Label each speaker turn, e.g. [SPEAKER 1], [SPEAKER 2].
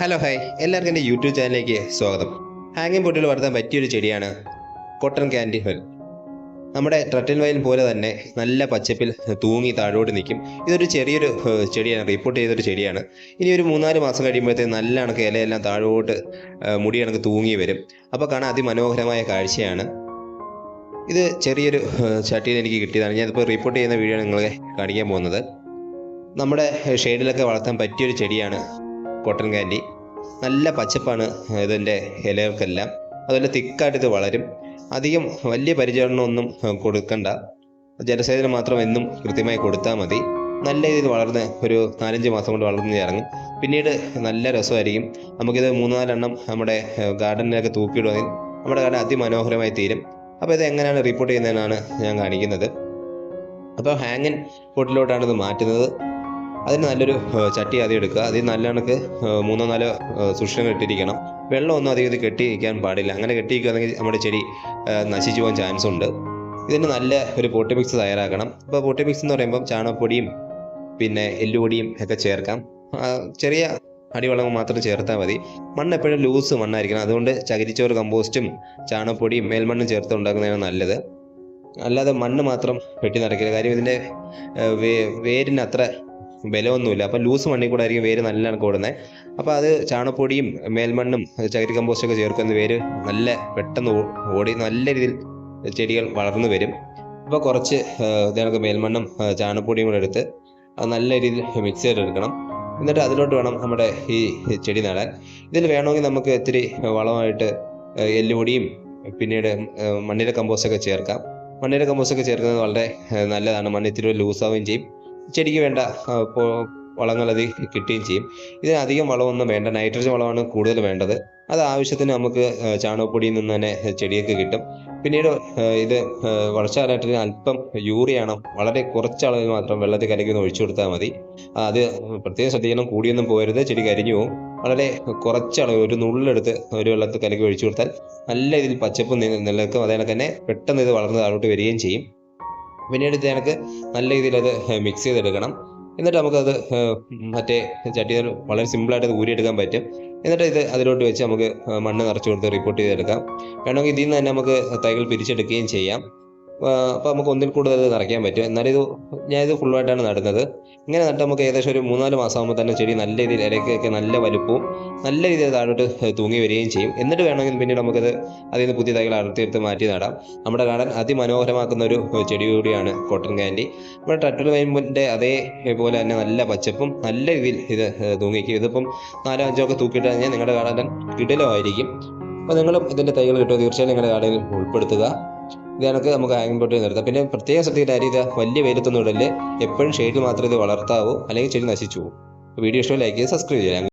[SPEAKER 1] Hello hi, എല്ലാവർക്കും എൻ്റെ YouTube ചാനലിലേക്ക് സ്വാഗതം. ഹാങ്ങിങ് പോട്ടിൽ വളർത്താൻ പറ്റിയൊരു ചെടിയാണ് കോട്ടൺ ക്യാൻഡി ഹെൽ. നമ്മുടെ ടർട്ടിൽ വൈൻ പോലെ തന്നെ നല്ല പച്ചപ്പിൽ തൂങ്ങി താഴോട്ട് നിൽക്കും. ഇതൊരു ചെറിയൊരു ചെടിയാണ്, റിപ്പോർട്ട് ചെയ്തൊരു ചെടിയാണ്. ഇനി ഒരു 3-4 മാസം കഴിയുമ്പോഴത്തേക്ക് നല്ല കണക്ക് ഇലയെല്ലാം താഴോട്ട് മുടി കണക്ക് തൂങ്ങി വരും. അപ്പോൾ കാണാൻ അതിമനോഹരമായ കാഴ്ചയാണ്. ഇത് ചെറിയൊരു ചട്ടിയിൽ എനിക്ക് കിട്ടിയതാണ്. ഞാനിപ്പോൾ റിപ്പോർട്ട് ചെയ്യുന്ന വീഡിയോ നിങ്ങളെ കാണിക്കാൻ പോകുന്നത്. നമ്മുടെ ഷെയ്ഡിലൊക്കെ വളർത്താൻ പറ്റിയൊരു ചെടിയാണ് കോട്ടൺ ക്യാൻഡി. നല്ല പച്ചപ്പാണ് ഇതിൻ്റെ ഇലകൾക്കെല്ലാം. അതുപോലെ തിക്കായിട്ട് ഇത് വളരും. അധികം വലിയ പരിചരണമൊന്നും കൊടുക്കണ്ട, ജലസേചനം മാത്രം എന്നും കൃത്യമായി കൊടുത്താൽ മതി. നല്ല രീതിയിൽ വളർന്ന് ഒരു 4-5 മാസം കൊണ്ട് വളർന്ന് ഇറങ്ങും. പിന്നീട് നല്ല രസമായിരിക്കും. നമുക്കിത് 3-4 എണ്ണം നമ്മുടെ ഗാർഡനിലൊക്കെ തൂക്കിയിടുകയും നമ്മുടെ ഗാർഡൻ അതിമനോഹരമായി തീരും. അപ്പോൾ ഇത് എങ്ങനെയാണ് റിപ്പോർട്ട് ചെയ്യുന്നതെന്നാണ് ഞാൻ കാണിക്കുന്നത്. അപ്പോൾ ഹാങ്ങിങ് പോട്ടിലോട്ടാണ് ഇത് മാറ്റുന്നത്. അതിന് നല്ലൊരു ചട്ടി ആദ്യം എടുക്കുക. അതിൽ നല്ല കണക്ക് 3-4 സൂക്ഷ്മങ്ങൾ ഇട്ടിരിക്കണം. വെള്ളമൊന്നും അധികം ഇത് കെട്ടിയിരിക്കാൻ പാടില്ല. അങ്ങനെ കെട്ടിയിരിക്കുകയാണെങ്കിൽ നമ്മുടെ ചെടി നശിച്ചു പോകാൻ ചാൻസ് ഉണ്ട്. ഇതിന് നല്ല ഒരു പോട്ടി മിക്സ് തയ്യാറാക്കണം. അപ്പോൾ പോട്ടി മിക്സ് എന്ന് പറയുമ്പോൾ ചാണകപ്പൊടിയും പിന്നെ എല്ലുപൊടിയും ഒക്കെ ചേർക്കാം. ചെറിയ അടിവളം മാത്രം ചേർത്താൽ മതി. മണ്ണ് എപ്പോഴും ലൂസ് മണ്ണായിരിക്കണം. അതുകൊണ്ട് ചകിരിച്ചോറ് കമ്പോസ്റ്റും ചാണകപ്പൊടിയും മേൽമണ്ണും ചേർത്ത് ഉണ്ടാക്കുന്നതാണ് നല്ലത്. അല്ലാതെ മണ്ണ് മാത്രം വെട്ടി നിറയ്ക്കില്ല. കാര്യം ഇതിൻ്റെ വേരിന് അത്ര ബലമൊന്നുമില്ല. അപ്പം ലൂസ് മണ്ണിൽ കൂടെ ആയിരിക്കും വേര് നല്ല കണക്ക് ഓടുന്നത്. അപ്പോൾ അത് ചാണകപ്പൊടിയും മേൽമണ്ണും ചകിരി കമ്പോസ്റ്റൊക്കെ ചേർക്കുന്ന വേര് നല്ല പെട്ടെന്ന് ഓടി നല്ല രീതിയിൽ ചെടികൾ വളർന്നു വരും. അപ്പോൾ കുറച്ച് ഇതിനൊക്കെ മേൽമണ്ണും ചാണകപ്പൊടിയും കൂടെ എടുത്ത് അത് നല്ല രീതിയിൽ മിക്സ് ചെയ്തെടുക്കണം. എന്നിട്ട് അതിലോട്ട് വേണം നമ്മുടെ ഈ ചെടി നടാൻ. ഇതിൽ വേണമെങ്കിൽ നമുക്ക് ഇത്തിരി വളമായിട്ട് എല്ലുപൊടിയും പിന്നീട് മണ്ണിര കമ്പോസ്റ്റൊക്കെ ചേർക്കാം. മണ്ണിര കമ്പോസ്റ്റൊക്കെ ചേർക്കുന്നത് വളരെ നല്ലതാണ്. മണ്ണ് ഇത്തിരി ലൂസാവുകയും ചെയ്യും. ചെടിക്ക് വേണ്ട വളങ്ങൾ അത് കിട്ടുകയും ചെയ്യും. ഇതിന് അധികം വളമൊന്നും വേണ്ട, നൈട്രജൻ വളമാണ് കൂടുതൽ വേണ്ടത്. അത് ആവശ്യത്തിന് നമുക്ക് ചാണകപ്പൊടിയിൽ നിന്ന് തന്നെ ചെടിയൊക്കെ കിട്ടും. പിന്നീട് ഇത് വളർച്ചയായിട്ട് അല്പം യൂറിയാണ് വളരെ കുറച്ച് അളവിൽ മാത്രം വെള്ളത്തിൽ കലക്കി ഒഴിച്ചു കൊടുത്താൽ മതി. അത് പ്രത്യേകം ശ്രദ്ധിക്കണം, കൂടിയൊന്നും പോകരുത്, ചെടി കരിഞ്ഞു പോകും. വളരെ കുറച്ചളവ് ഒരു നുള്ളെടുത്ത് ഒരു വെള്ളത്തിൽ കലക്കി ഒഴിച്ചു കൊടുത്താൽ നല്ല രീതിയിൽ പച്ചപ്പ് നിലനിൽക്കും. അതേപോലെ തന്നെ പെട്ടെന്ന് ഇത് വളർന്ന് താഴോട്ട് വരികയും ചെയ്യും. പിന്നീട് ഇതിനൊക്കെ നല്ല രീതിയിൽ അത് മിക്സ് ചെയ്തെടുക്കണം. എന്നിട്ട് നമുക്കത് മറ്റേ ചട്ടിയിൽ വളരെ സിമ്പിളായിട്ട് അത് ഊരിയെടുക്കാൻ പറ്റും. എന്നിട്ട് ഇത് അതിലോട്ട് വെച്ച് നമുക്ക് മണ്ണ് നിറച്ച് കൊടുത്ത് റിപ്പോർട്ട് ചെയ്തെടുക്കാം. വേണമെങ്കിൽ ഇതിൽ നിന്ന് തന്നെ നമുക്ക് തൈകൾ പിരിച്ചെടുക്കുകയും ചെയ്യാം. അപ്പോൾ നമുക്ക് ഒന്നിൽ കൂടുതൽ നിറയ്ക്കാൻ പറ്റും. എന്നാലും ഞാനിത് ഫുള്ളായിട്ടാണ് നടുന്നത്. ഇങ്ങനെ നട്ട് നമുക്ക് ഏകദേശം ഒരു 3-4 മാസം ആകുമ്പോൾ തന്നെ ചെടി നല്ല രീതിയിൽ ഇലയ്ക്കൊക്കെ നല്ല വലുപ്പവും നല്ല രീതിയിൽ താഴോട്ട് തൂങ്ങി വരികയും ചെയ്യും. എന്നിട്ട് വേണമെങ്കിൽ പിന്നീട് നമുക്കത് അതിൽ നിന്ന് പുതിയ തൈകൾ അടർത്തിയെടുത്ത് മാറ്റി നടാം. നമ്മുടെ ഗാർഡൻ അതിമനോഹരമാക്കുന്ന ഒരു ചെടി കൂടിയാണ് കോട്ടൺ ക്യാൻഡി. നമ്മുടെ ടർട്ടിൽ വൈനിൻ്റെ അതേപോലെ തന്നെ നല്ല പച്ചപ്പും നല്ല രീതിയിൽ ഇത് തൂങ്ങിക്കും. ഇതിപ്പം 4-5 ഒക്കെ തൂക്കിയിട്ട് കഴിഞ്ഞാൽ നിങ്ങളുടെ ഗാർഡൻ കിടിലമായിരിക്കും. അപ്പോൾ നിങ്ങളും ഇതിൻ്റെ തൈകൾ കിട്ടുമോ തീർച്ചയായും നിങ്ങളുടെ ഗാർഡനിൽ ഉൾപ്പെടുത്തുക. ഇതൊക്കെ നമുക്ക് ഹാങ്ങിങ് പോട്ടിൽ നിർത്താം. പിന്നെ പ്രത്യേകം ശ്രദ്ധിക്കേണ്ട കാര്യം, ഇത് വലിയ വെയിലത്തൊന്നും ഇടല്. എപ്പോഴും ഷെയ്ഡിൽ മാത്രമേ ഇത് വളർത്താവൂ, അല്ലെങ്കിൽ ചെടി നശിച്ചു പോകും. വീഡിയോ ഇഷ്ടം ലൈക്ക് ചെയ്ത് സബ്സ്ക്രൈബ് ചെയ്യാം.